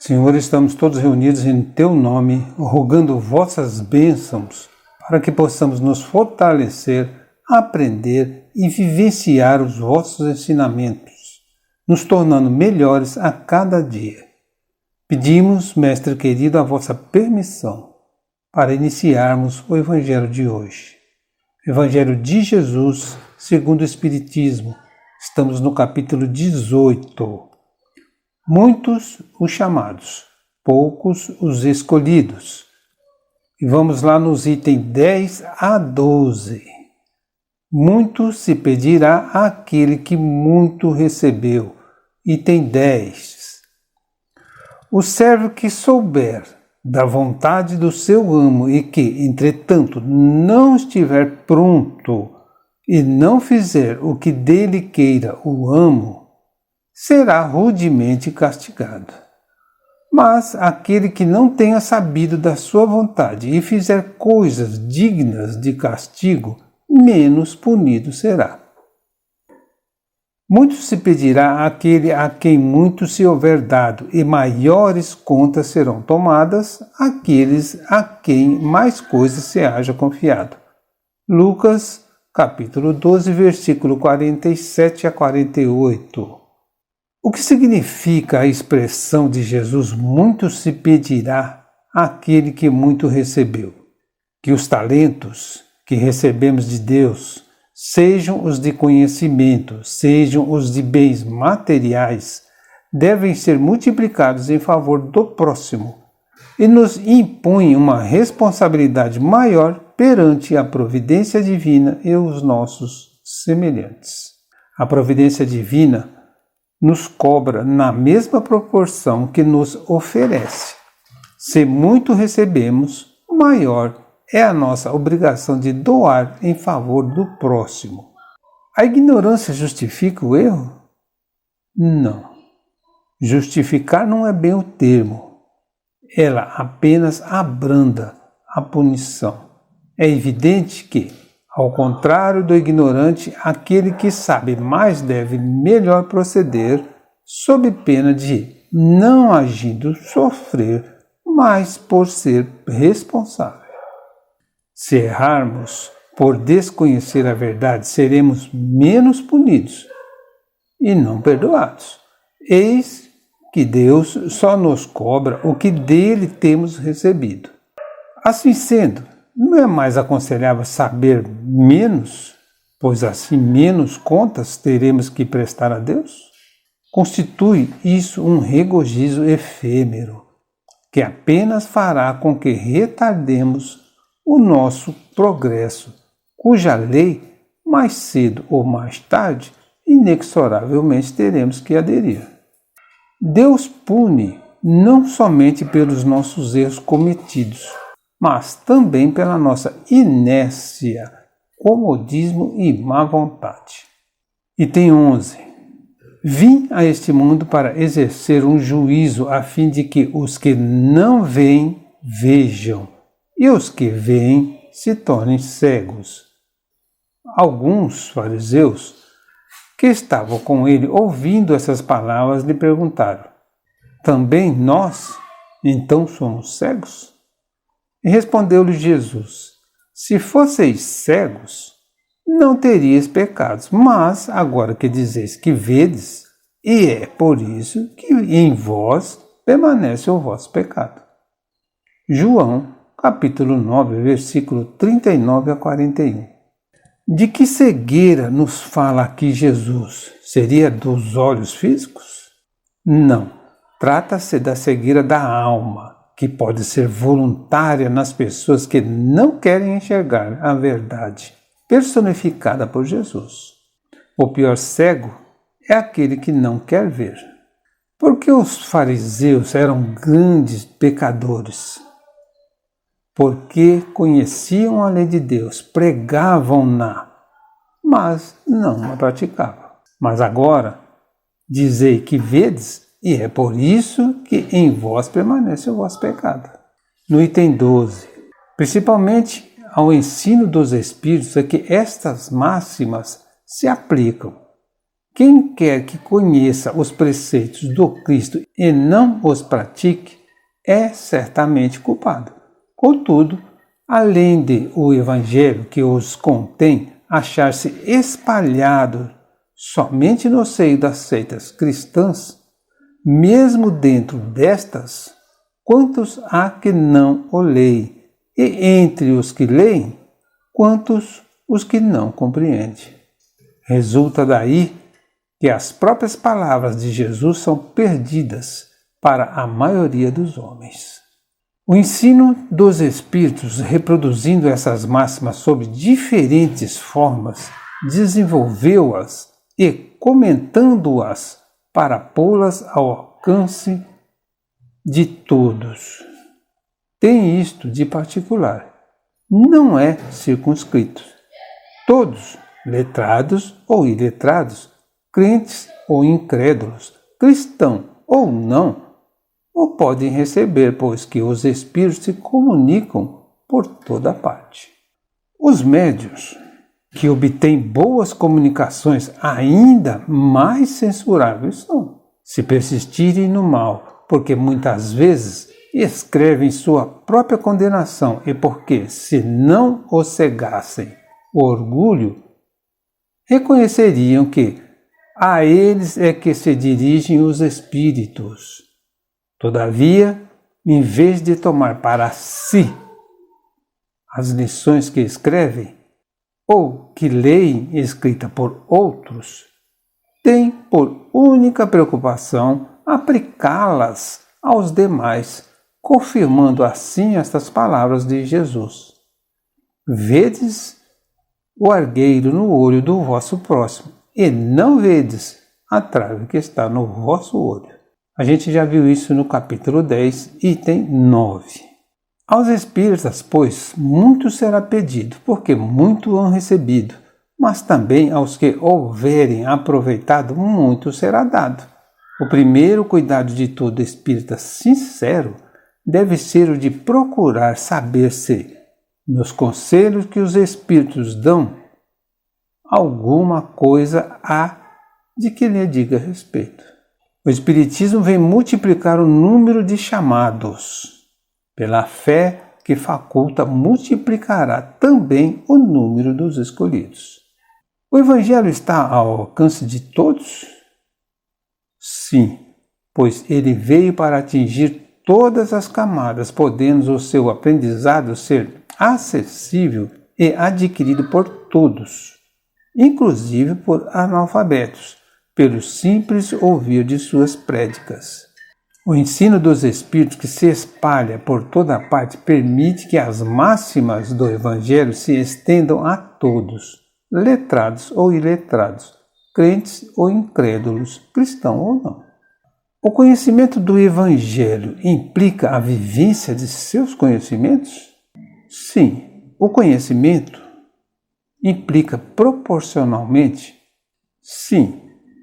Senhor, estamos todos reunidos em Teu nome, rogando vossas bênçãos, para que possamos nos fortalecer, aprender e vivenciar os vossos ensinamentos, nos tornando melhores a cada dia. Pedimos, Mestre querido, a vossa permissão para iniciarmos o Evangelho de hoje. Evangelho de Jesus, segundo o Espiritismo. Estamos no capítulo 18. Muitos os chamados, poucos os escolhidos. E vamos lá nos itens 10 a 12. Muito se pedirá àquele que muito recebeu. Item 10. O servo que souber da vontade do seu amo e que, entretanto, não estiver pronto e não fizer o que dele queira o amo, será rudemente castigado. Mas aquele que não tenha sabido da sua vontade e fizer coisas dignas de castigo, menos punido será. Muito se pedirá àquele a quem muito se houver dado, e maiores contas serão tomadas àqueles a quem mais coisas se haja confiado. Lucas, capítulo 12, versículo 47 a 48. O que significa a expressão de Jesus, muito se pedirá àquele que muito recebeu? Que os talentos que recebemos de Deus, sejam os de conhecimento, sejam os de bens materiais, devem ser multiplicados em favor do próximo e nos impõem uma responsabilidade maior perante a providência divina e os nossos semelhantes. A providência divina nos cobra na mesma proporção que nos oferece. Se muito recebemos, maior é a nossa obrigação de doar em favor do próximo. A ignorância justifica o erro? Não. Justificar não é bem o termo. Ela apenas abranda a punição. É evidente que, ao contrário do ignorante, aquele que sabe mais deve melhor proceder, sob pena de, não agindo, sofrer, mas por ser responsável. Se errarmos por desconhecer a verdade, seremos menos punidos e não perdoados. Eis que Deus só nos cobra o que dele temos recebido. Assim sendo, não é mais aconselhável saber menos, pois assim menos contas teremos que prestar a Deus? Constitui isso um regozijo efêmero, que apenas fará com que retardemos o nosso progresso, cuja lei, mais cedo ou mais tarde, inexoravelmente teremos que aderir. Deus pune não somente pelos nossos erros cometidos, mas também pela nossa inércia, comodismo e má vontade. Item 11. Vim a este mundo para exercer um juízo a fim de que os que não veem, vejam, e os que veem se tornem cegos. Alguns fariseus que estavam com ele ouvindo essas palavras lhe perguntaram: também nós, então, somos cegos? E respondeu-lhe Jesus: se fosseis cegos, não teríeis pecados, mas agora que dizeis que vedes, e é por isso que em vós permanece o vosso pecado. João, capítulo 9, versículo 39 a 41. De que cegueira nos fala aqui Jesus? Seria dos olhos físicos? Não, trata-se da cegueira da alma, que pode ser voluntária nas pessoas que não querem enxergar a verdade personificada por Jesus. O pior cego é aquele que não quer ver. Porque os fariseus eram grandes pecadores. Porque conheciam a lei de Deus, pregavam-na, mas não a praticavam. Mas agora, dizei que vedes, e é por isso que em vós permanece o vosso pecado. No item 12, principalmente ao ensino dos Espíritos, é que estas máximas se aplicam. Quem quer que conheça os preceitos do Cristo e não os pratique, é certamente culpado. Contudo, além de o Evangelho que os contém achar-se espalhado somente no seio das seitas cristãs, mesmo dentro destas, quantos há que não o leem? E entre os que leem, quantos os que não compreendem? Resulta daí que as próprias palavras de Jesus são perdidas para a maioria dos homens. O ensino dos Espíritos, reproduzindo essas máximas sob diferentes formas, desenvolveu-as e comentando-as para pô-las ao alcance de todos. Tem isto de particular: não é circunscrito. Todos, letrados ou iletrados, crentes ou incrédulos, cristão ou não, o podem receber, pois que os Espíritos se comunicam por toda parte. Os médiuns, que obtêm boas comunicações, ainda mais censuráveis são, se persistirem no mal, porque muitas vezes escrevem sua própria condenação e porque, se não os cegassem o orgulho, reconheceriam que a eles é que se dirigem os espíritos. Todavia, em vez de tomar para si as lições que escrevem, ou que leem escrita por outros, têm por única preocupação aplicá-las aos demais, confirmando assim estas palavras de Jesus: vedes o argueiro no olho do vosso próximo, e não vedes a trave que está no vosso olho. A gente já viu isso no capítulo 10, item 9. Aos espíritas, pois, muito será pedido, porque muito hão recebido, mas também aos que houverem aproveitado, muito será dado. O primeiro cuidado de todo espírita sincero deve ser o de procurar saber se, nos conselhos que os espíritos dão, alguma coisa há de que lhe diga respeito. O Espiritismo vem multiplicar o número de chamados. Pela fé que faculta, multiplicará também o número dos escolhidos. O Evangelho está ao alcance de todos? Sim, pois ele veio para atingir todas as camadas, podendo o seu aprendizado ser acessível e adquirido por todos, inclusive por analfabetos, pelo simples ouvir de suas prédicas. O ensino dos Espíritos, que se espalha por toda parte, permite que as máximas do Evangelho se estendam a todos, letrados ou iletrados, crentes ou incrédulos, cristão ou não. O conhecimento do Evangelho implica a vivência de seus conhecimentos? Sim, o conhecimento implica proporcionalmente? Sim,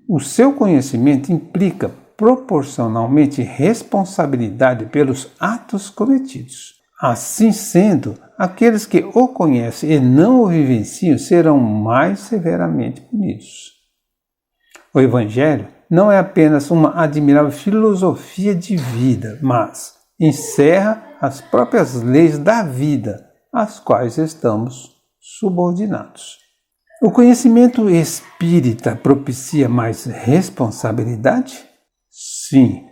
o seu conhecimento implica proporcionalmente responsabilidade pelos atos cometidos. Assim sendo, aqueles que o conhecem e não o vivenciam serão mais severamente punidos. O Evangelho não é apenas uma admirável filosofia de vida, mas encerra as próprias leis da vida, às quais estamos subordinados. O conhecimento espírita propicia mais responsabilidade? Sim.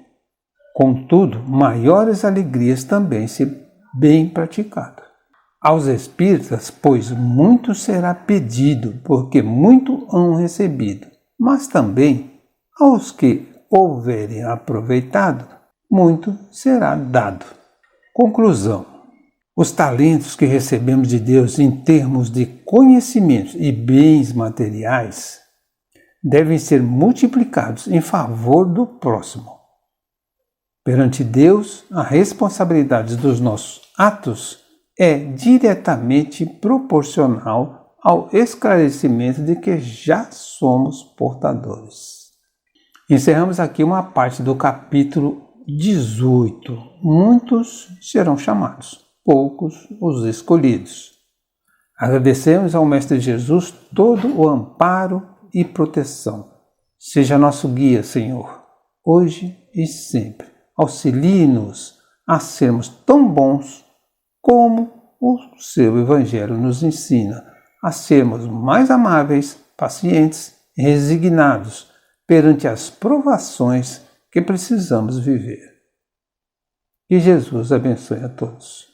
Contudo, maiores alegrias também, se bem praticado. Aos espíritas, pois, muito será pedido, porque muito hão recebido, mas também aos que houverem aproveitado, muito será dado. Conclusão: os talentos que recebemos de Deus em termos de conhecimentos e bens materiais devem ser multiplicados em favor do próximo. Perante Deus, a responsabilidade dos nossos atos é diretamente proporcional ao esclarecimento de que já somos portadores. Encerramos aqui uma parte do capítulo 18. Muitos serão chamados, poucos os escolhidos. Agradecemos ao Mestre Jesus todo o amparo e proteção. Seja nosso guia, Senhor, hoje e sempre. Auxilie-nos a sermos tão bons como o seu Evangelho nos ensina, a sermos mais amáveis, pacientes e resignados perante as provações que precisamos viver. Que Jesus abençoe a todos.